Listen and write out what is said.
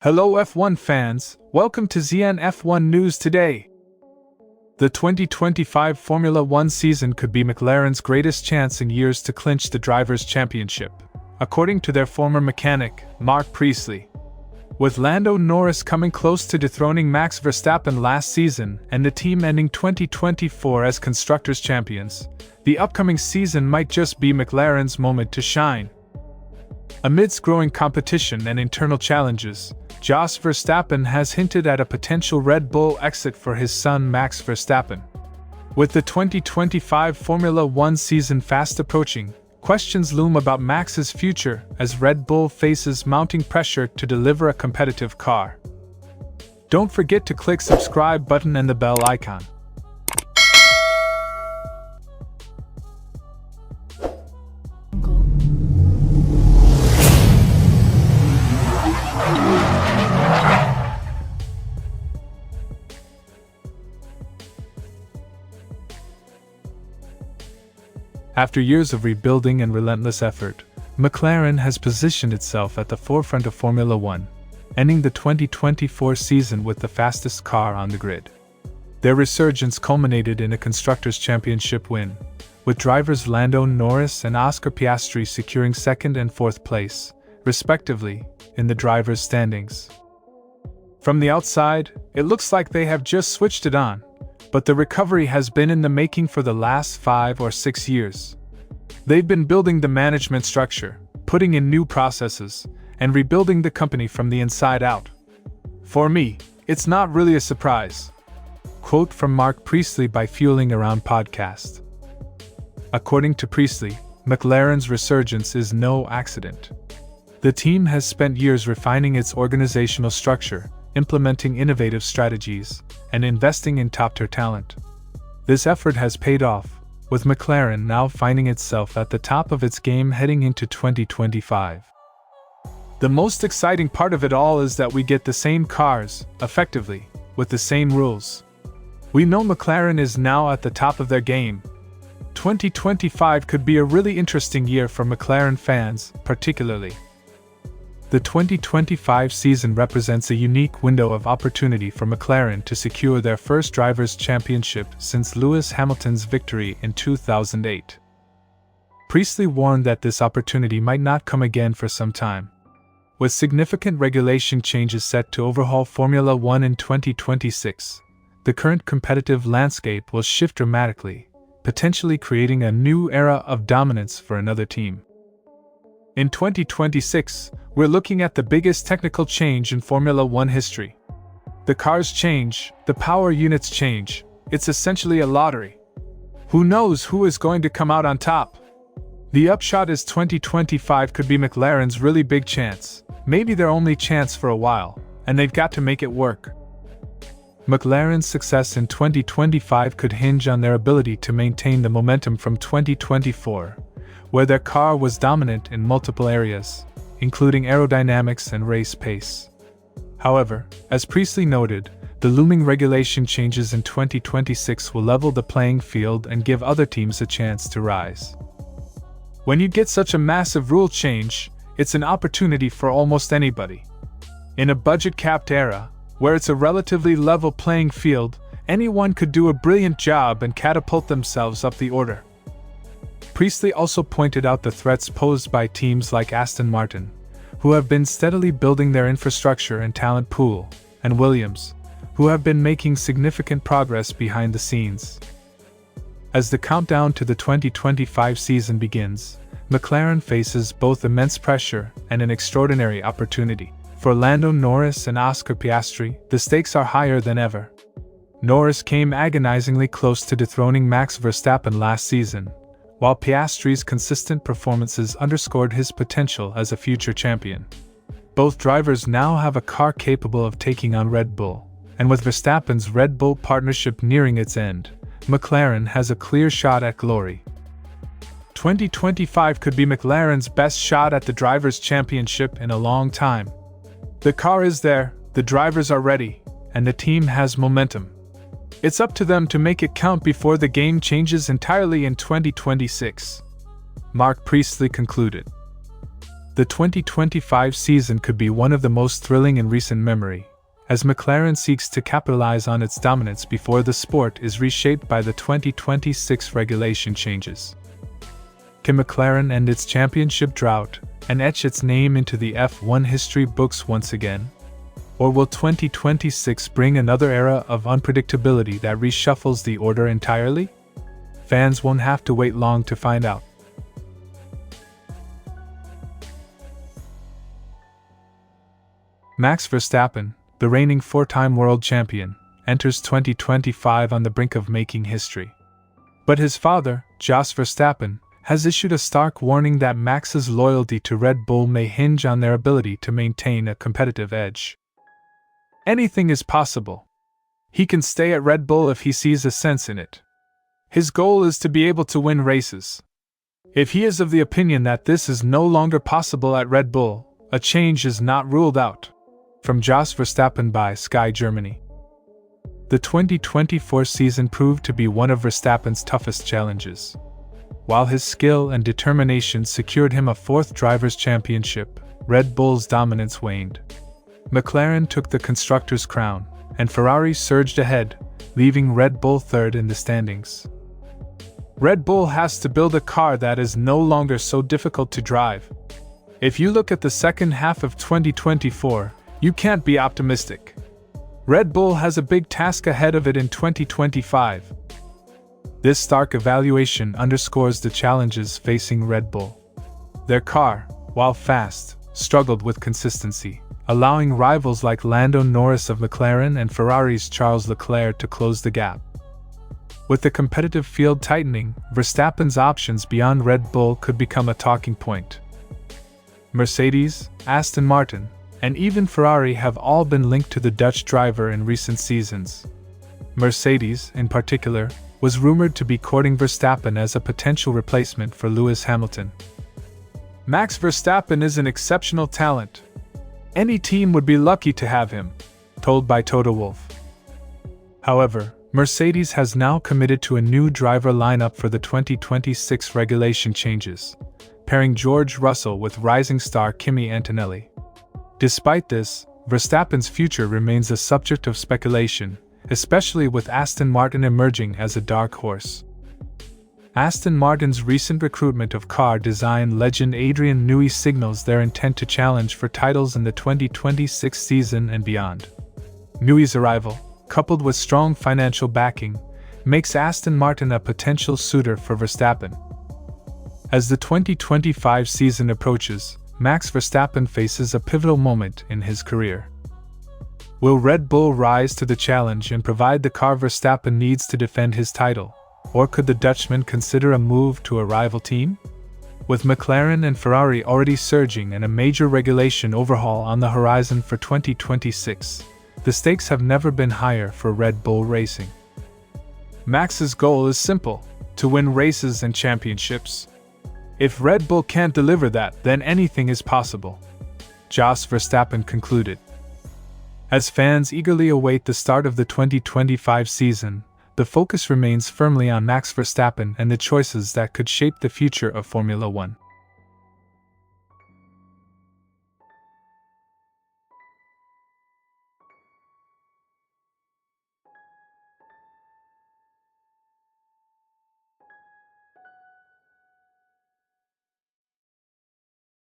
Hello F1 fans, welcome to ZN F1 News today. The 2025 Formula One season could be McLaren's greatest chance in years to clinch the Drivers' Championship, according to their former mechanic, Marc Priestley. With Lando Norris coming close to dethroning Max Verstappen last season and the team ending 2024 as constructors' champions, the upcoming season might just be McLaren's moment to shine. Amidst growing competition and internal challenges, Jos Verstappen has hinted at a potential Red Bull exit for his son Max Verstappen. With the 2025 Formula One season fast approaching, questions loom about Max's future as Red Bull faces mounting pressure to deliver a competitive car. Don't forget to click subscribe button and the bell icon. After years of rebuilding and relentless effort, McLaren has positioned itself at the forefront of Formula One, ending the 2024 season with the fastest car on the grid. Their resurgence culminated in a Constructors' Championship win, with drivers Lando Norris and Oscar Piastri securing second and fourth place, respectively, in the drivers' standings. From the outside, it looks like they have just switched it on, but the recovery has been in the making for the last 5 or 6 years. They've been building the management structure, putting in new processes, and rebuilding the company from the inside out. For me, it's not really a surprise. Quote from Marc Priestley by Fueling Around podcast. According to Priestley, McLaren's resurgence is no accident. The team has spent years refining its organizational structure, implementing innovative strategies, and investing in top-tier talent. This effort has paid off, with McLaren now finding itself at the top of its game heading into 2025. The most exciting part of it all is that we get the same cars, effectively, with the same rules. We know McLaren is now at the top of their game. 2025 could be a really interesting year for McLaren fans, particularly. The 2025 season represents a unique window of opportunity for McLaren to secure their first Drivers' Championship since Lewis Hamilton's victory in 2008. Priestley warned that this opportunity might not come again for some time. With significant regulation changes set to overhaul Formula One in 2026, the current competitive landscape will shift dramatically, potentially creating a new era of dominance for another team. In 2026, we're looking at the biggest technical change in Formula One history. The cars change, the power units change, it's essentially a lottery. Who knows who is going to come out on top? The upshot is 2025 could be McLaren's really big chance, maybe their only chance for a while, and they've got to make it work. McLaren's success in 2025 could hinge on their ability to maintain the momentum from 2024, where their car was dominant in multiple areas, including aerodynamics and race pace. However, as Priestley noted, the looming regulation changes in 2026 will level the playing field and give other teams a chance to rise. When you get such a massive rule change, it's an opportunity for almost anybody. In a budget-capped era, where it's a relatively level playing field, anyone could do a brilliant job and catapult themselves up the order. Priestley also pointed out the threats posed by teams like Aston Martin, who have been steadily building their infrastructure and talent pool, and Williams, who have been making significant progress behind the scenes. As the countdown to the 2025 season begins, McLaren faces both immense pressure and an extraordinary opportunity. For Lando Norris and Oscar Piastri, the stakes are higher than ever. Norris came agonizingly close to dethroning Max Verstappen last season, while Piastri's consistent performances underscored his potential as a future champion. Both drivers now have a car capable of taking on Red Bull, and with Verstappen's Red Bull partnership nearing its end, McLaren has a clear shot at glory. 2025 could be McLaren's best shot at the Drivers' Championship in a long time. The car is there, the drivers are ready, and the team has momentum. It's up to them to make it count before the game changes entirely in 2026. Marc Priestley concluded. The 2025 season could be one of the most thrilling in recent memory, as McLaren seeks to capitalize on its dominance before the sport is reshaped by the 2026 regulation changes. Can McLaren end its championship drought and etch its name into the F1 history books once again? Or will 2026 bring another era of unpredictability that reshuffles the order entirely? Fans won't have to wait long to find out. Max Verstappen, the reigning four-time world champion, enters 2025 on the brink of making history. But his father, Jos Verstappen, has issued a stark warning that Max's loyalty to Red Bull may hinge on their ability to maintain a competitive edge. Anything is possible. He can stay at Red Bull if he sees a sense in it. His goal is to be able to win races. If he is of the opinion that this is no longer possible at Red Bull, a change is not ruled out. From Jos Verstappen by Sky Germany. The 2024 season proved to be one of Verstappen's toughest challenges. While his skill and determination secured him a fourth Drivers' Championship, Red Bull's dominance waned. McLaren took the constructors' crown, and Ferrari surged ahead, leaving Red Bull third in the standings. Red Bull has to build a car that is no longer so difficult to drive. If you look at the second half of 2024, you can't be optimistic. Red Bull has a big task ahead of it in 2025. This stark evaluation underscores the challenges facing Red Bull. Their car, while fast, struggled with consistency, allowing rivals like Lando Norris of McLaren and Ferrari's Charles Leclerc to close the gap. With the competitive field tightening, Verstappen's options beyond Red Bull could become a talking point. Mercedes, Aston Martin, and even Ferrari have all been linked to the Dutch driver in recent seasons. Mercedes, in particular, was rumored to be courting Verstappen as a potential replacement for Lewis Hamilton. Max Verstappen is an exceptional talent. Any team would be lucky to have him, told by Toto Wolff. However, Mercedes has now committed to a new driver lineup for the 2026 regulation changes, pairing George Russell with rising star Kimi Antonelli. Despite this, Verstappen's future remains a subject of speculation, especially with Aston Martin emerging as a dark horse. Aston Martin's recent recruitment of car design legend Adrian Newey signals their intent to challenge for titles in the 2026 season and beyond. Newey's arrival, coupled with strong financial backing, makes Aston Martin a potential suitor for Verstappen. As the 2025 season approaches, Max Verstappen faces a pivotal moment in his career. Will Red Bull rise to the challenge and provide the car Verstappen needs to defend his title, or could the Dutchman consider a move to a rival team? With McLaren and Ferrari already surging and a major regulation overhaul on the horizon for 2026, the stakes have never been higher for Red Bull Racing. Max's goal is simple: to win races and championships. If Red Bull can't deliver that, then anything is possible, Jos Verstappen concluded. As fans eagerly await the start of the 2025 season, the focus remains firmly on Max Verstappen and the choices that could shape the future of Formula One.